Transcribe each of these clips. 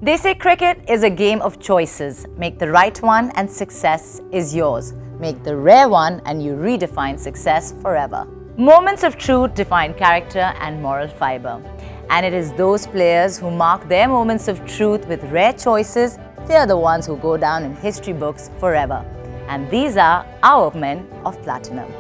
They say cricket is a game of choices. Make the right one and success is yours. Make the rare one and you redefine success forever. Moments of truth define character and moral fiber. And it is those players who mark their moments of truth with rare choices, they are the ones who go down in history books forever. And these are our men of platinum.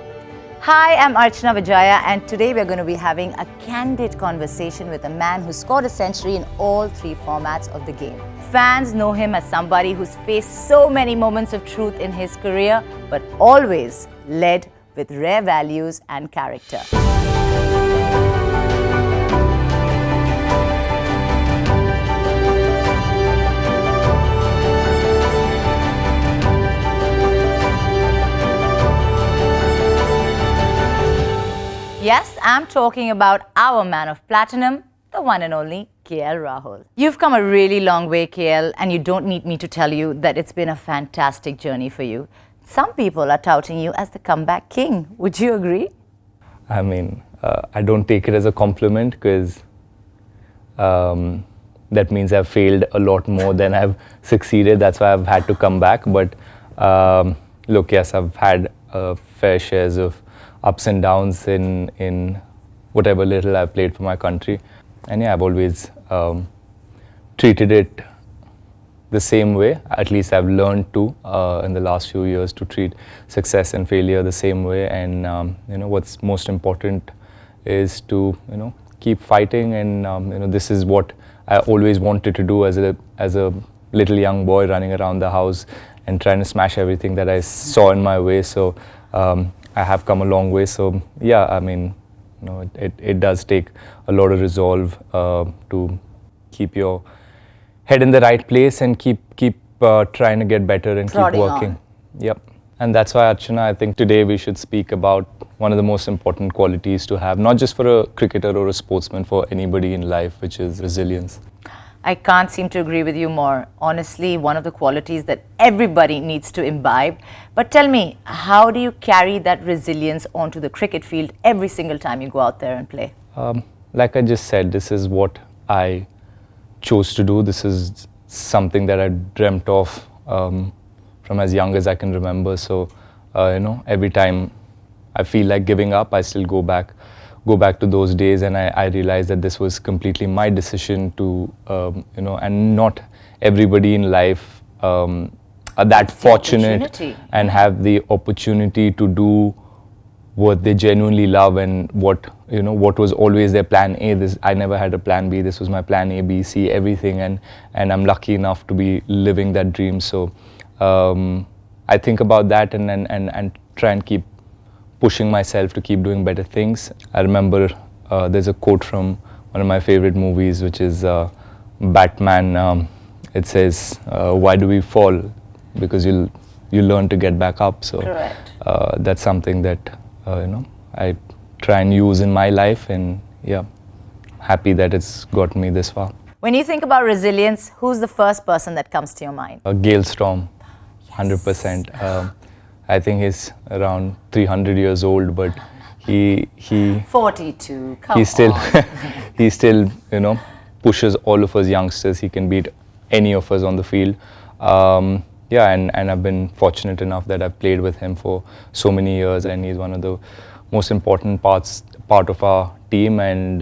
Hi, I'm Archana Vijaya, and today we're going to be having a candid conversation with a man who scored a century in all three formats of the game. Fans know him as somebody who's faced so many moments of truth in his career, but always led with rare values and character. Yes, I'm talking about our man of platinum, the one and only KL Rahul. You've come a really long way, KL, and you don't need me to tell you that it's been a fantastic journey for you. Some people are touting you as the comeback king. Would you agree? I mean, I don't take it as a compliment because that means I've failed a lot more than I've succeeded. That's why I've had to come back. But look, yes, I've had fair shares of ups and downs in whatever little I've played for my country. And yeah, I've always treated it the same way. At least I've learned to in the last few years to treat success and failure the same way. And what's most important is to keep fighting. And this is what I always wanted to do as a little young boy running around the house and trying to smash everything that I saw in my way. So I have come a long way. So yeah, I mean, it does take a lot of resolve to keep your head in the right place and keep trying to get better and Plodding keep working. on. Yep. And that's why, Archana, I think today we should speak about one of the most important qualities to have, not just for a cricketer or a sportsman, for anybody in life, which is resilience. I can't seem to agree with you more. Honestly, one of the qualities that everybody needs to imbibe. But tell me, how do you carry that resilience onto the cricket field every single time you go out there and play? Like I just said, this is what I chose to do. This is something that I dreamt of from as young as I can remember. So, every time I feel like giving up, I still go back to those days, and I realized that this was completely my decision to, and not everybody in life are that fortunate and have the opportunity to do what they genuinely love and what was always their plan A. I never had a plan B. This was my plan A, B, C, everything, and I'm lucky enough to be living that dream. So I think about that and try and keep pushing myself to keep doing better things. I remember there's a quote from one of my favorite movies, which is Batman. It says, "Why do we fall? Because you learn to get back up." So that's something that I try and use in my life, and yeah, happy that it's got me this far. When you think about resilience, who's the first person that comes to your mind? Gale Storm, 100%. I think he's around 300 years old, but he 42. Come he still on. he still pushes all of us youngsters. He can beat any of us on the field. Yeah, and I've been fortunate enough that I've played with him for so many years, and he's one of the most important part of our team. And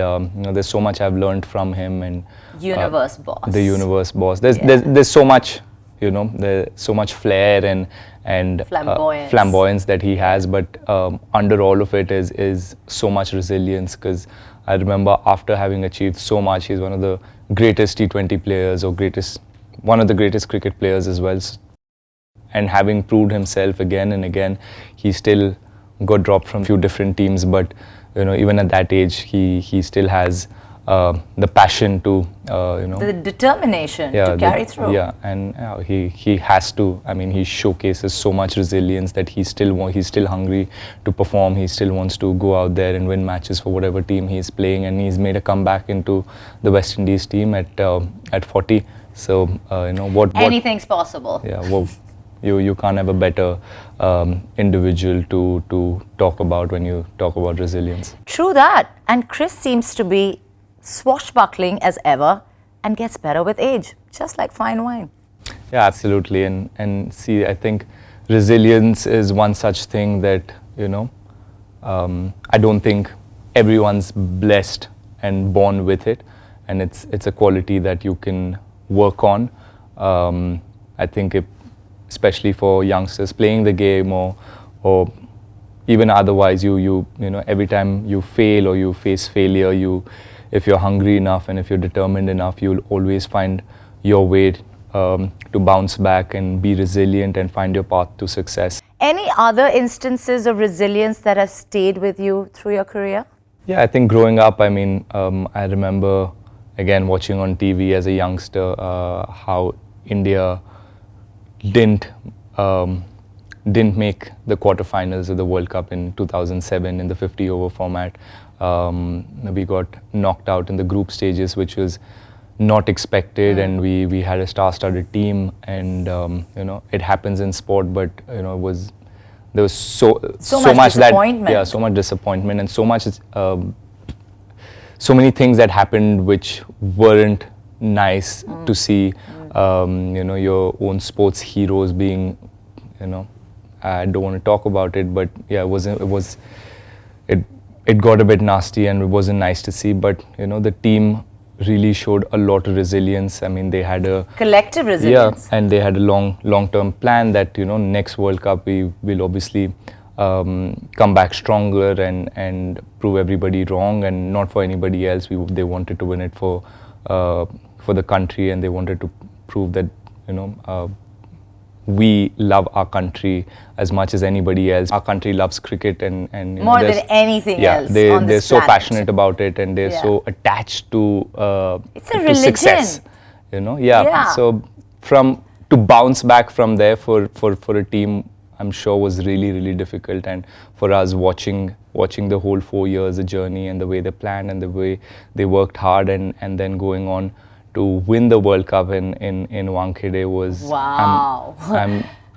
there's so much I've learned from him. And Universe boss. The universe boss. There's so much. There's so much flair and flamboyance that he has, but under all of it is so much resilience. Because I remember after having achieved so much, he's one of the greatest T20 players, or one of the greatest cricket players as well. And having proved himself again and again, he still got dropped from a few different teams. But even at that age, he still has the passion to the determination to carry through. Yeah, and he has to. I mean, he showcases so much resilience that he's still hungry to perform. He still wants to go out there and win matches for whatever team he's playing, and he's made a comeback into the West Indies team at 40. So what anything's possible. Yeah, well, you can't have a better individual to talk about when you talk about resilience. True that. And Chris seems to be swashbuckling as ever. and gets better with age, just like fine wine. Yeah, absolutely. And see, I think resilience is one such thing that, I don't think everyone's blessed and born with it. And it's a quality that you can work on. I think especially for youngsters playing the game or even otherwise, you know, every time you fail or you face failure, if you're hungry enough and if you're determined enough, you'll always find your way to bounce back and be resilient and find your path to success. Any other instances of resilience that have stayed with you through your career? Yeah, I think growing up, I mean, I remember again watching on TV as a youngster how India didn't make the quarterfinals of the World Cup in 2007 in the 50-over format. We got knocked out in the group stages, which was not expected, and we had a star-studded team, and it happens in sport, but there was so much disappointment. so much disappointment and so many things that happened which weren't nice to see. Your own sports heroes being, I don't want to talk about it, but yeah, it got a bit nasty and it wasn't nice to see. But the team really showed a lot of resilience. I mean, they had a collective resilience. Yeah, and they had a long-term plan that next World Cup we will obviously come back stronger and prove everybody wrong, and not for anybody else. They wanted to win it for the country, and they wanted to prove that we love our country as much as anybody else. Our country loves cricket, and more than anything else. They're so passionate about it, and they're so attached to it's a religion. Success. So to bounce back from there for a team, I'm sure was really, really difficult. And for us watching the whole 4 years, the journey and the way they planned and the way they worked hard, and then going on to win the World Cup in Wankhede was, wow.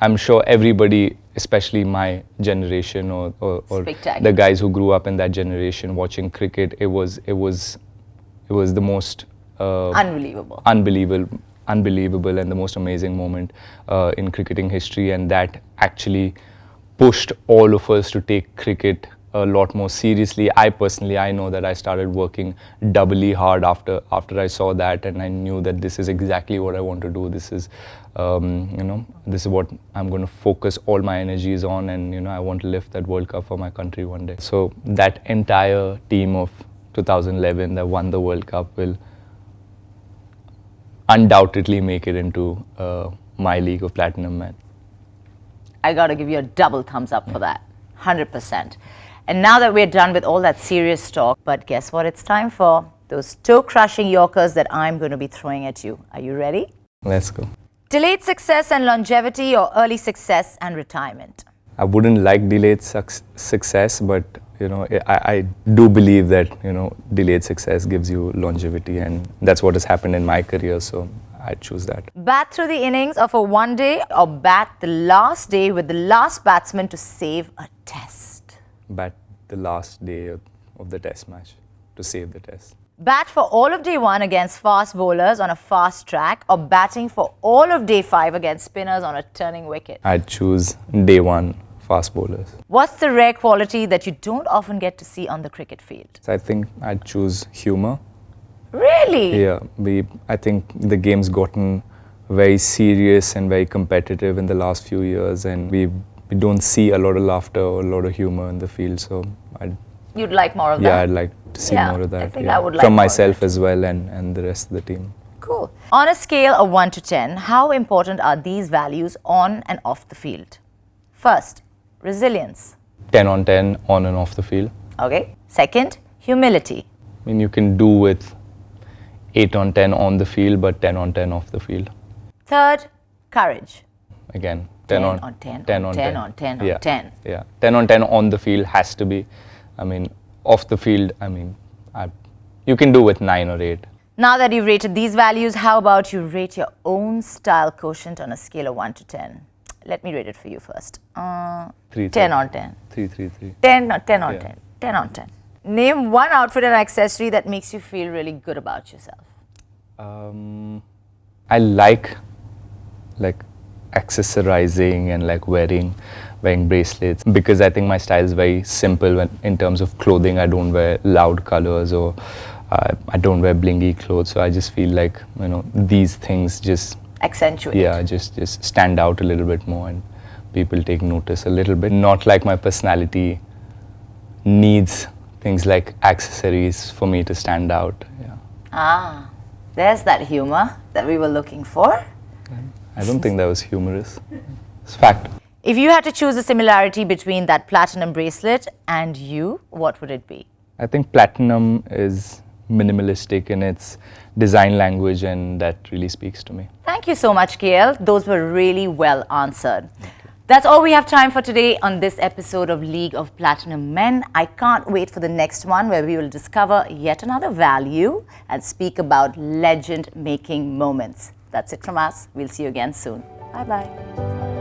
I'm sure everybody, especially my generation or the guys who grew up in that generation watching cricket, it was the most unbelievable and the most amazing moment in cricketing history, and that actually pushed all of us to take cricket a lot more seriously. I know that I started working doubly hard after I saw that, and I knew that this is exactly what I want to do. This is this is what I'm going to focus all my energies on, and I want to lift that World Cup for my country one day. So that entire team of 2011 that won the World Cup will undoubtedly make it into my League of Platinum, man. I got to give you a double thumbs up for that, 100%. And now that we're done with all that serious talk, but guess what it's time for? Those toe-crushing Yorkers that I'm going to be throwing at you. Are you ready? Let's go. Delayed success and longevity, or early success and retirement? I wouldn't like delayed success, but I do believe that delayed success gives you longevity, and that's what has happened in my career, so I'd choose that. Bat through the innings of a one-day, or bat the last day with the last batsman to save a test? Bat the last day of the test match to save the test. Bat for all of day 1 against fast bowlers on a fast track, or batting for all of day 5 against spinners on a turning wicket? I'd choose day 1 fast bowlers. What's the rare quality that you don't often get to see on the cricket field? So I think I'd choose humor. Really? Yeah, I think the game's gotten very serious and very competitive in the last few years, and we don't see a lot of laughter or a lot of humor in the field, so you'd like more of that? Yeah, I'd like to see more of that. I think I would like from myself as well, and the rest of the team. Cool. On a scale of 1 to 10, how important are these values on and off the field? First, resilience. 10 on 10 on and off the field. Okay. Second, humility. I mean, you can do with 8 on 10 on the field, but 10 on 10 off the field. Third, courage. Again, 10 on 10 on 10 on 10 on 10. Yeah, 10 on 10 on the field has to be. I mean, off the field, you can do with 9 or 8. Now that you've rated these values, how about you rate your own style quotient on a scale of 1 to 10? Let me rate it for you first. 10 on 10. 3. 10 on 10. 10 on 10. Name one outfit and accessory that makes you feel really good about yourself. I like accessorizing and like wearing bracelets because I think my style is very simple in terms of clothing. I don't wear loud colors or I don't wear blingy clothes. So I just feel like, you know, these things just Accentuate. yeah, just stand out a little bit more and people take notice a little bit. Not like my personality needs things like accessories for me to stand out. Yeah. Ah, there's that humor that we were looking for. I don't think that was humorous. It's fact. If you had to choose a similarity between that platinum bracelet and you, what would it be? I think platinum is minimalistic in its design language and that really speaks to me. Thank you so much, KL. Those were really well answered. That's all we have time for today on this episode of League of Platinum Men. I can't wait for the next one where we will discover yet another value and speak about legend-making moments. That's it from us. We'll see you again soon. Bye-bye.